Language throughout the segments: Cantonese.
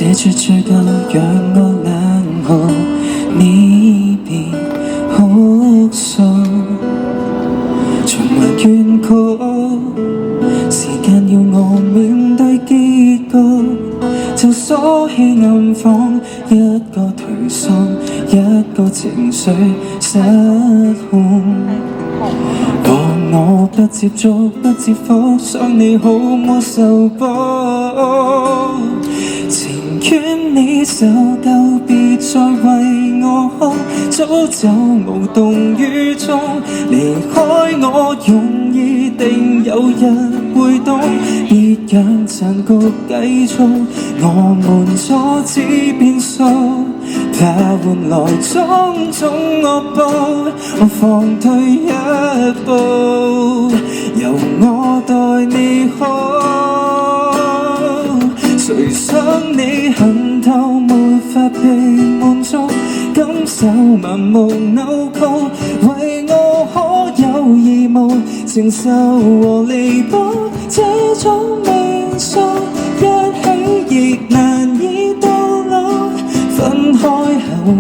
這絕最夠讓我冷酷，你別哭訴，循環怨曲，時間要我面對結局，就鎖起暗房，一個頹喪，一個情緒失控。我不接觸，不接復，想你好沒受報。情願你受夠，別再為我哭，早就無動於衷。離開我容易，定有日會懂。別讓殘局繼續，我們阻止變數，怕換來種種惡報。我放退一步，由我待你好。誰想你恨透沒法被滿足，感受盲目扭曲，為我可有義務承受和彌補這種命數，一起亦難以到老。分開後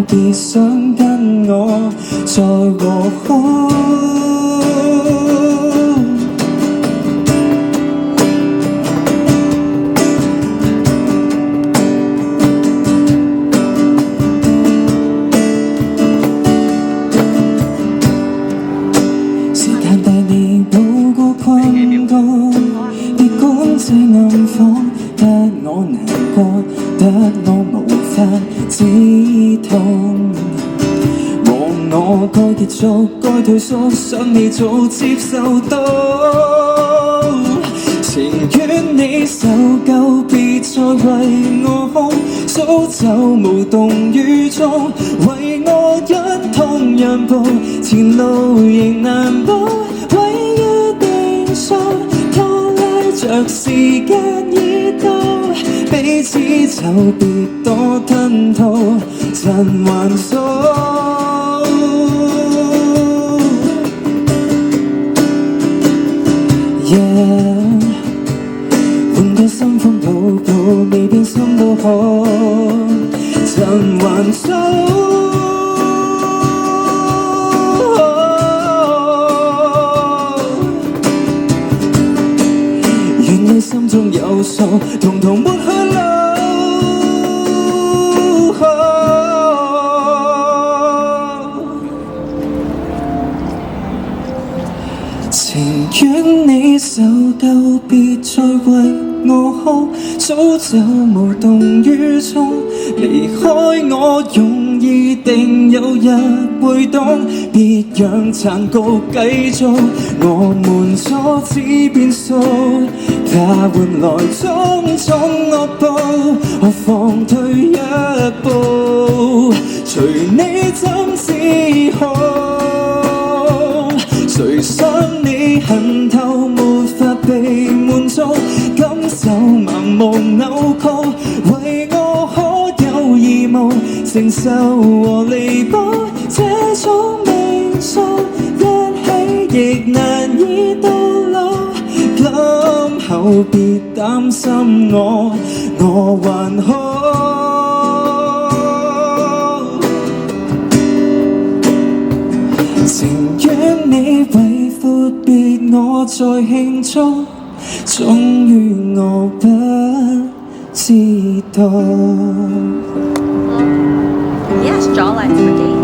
別想跟我再和好。這暗房得我難過，得我無法止痛。忘我該結束，該退縮，想你早接受到。情願你受夠，別再為我哭，早就無動於衷。為我忍痛讓步，前路仍難保，毀於定數。着時間已到，彼此就別多吞吐，塵還數。換個心風抱抱，未變心都好，塵還數。願你心中有數，統統抹去路。情願你受夠，別再為我哭，早就無動於衷。離開我容易，定有日會懂。別讓殘局繼續，我們阻止變數，怕換來種種惡報。我放退一步，隨你怎指控。誰想你恨透沒法被滿足，感受盲目扭曲，為我可有義務承受和彌補這種命數，一起亦難以到老。今後別擔心我還好。情願你為闊別我再慶祝，終於我不知道。Yes, jawline spaghetti.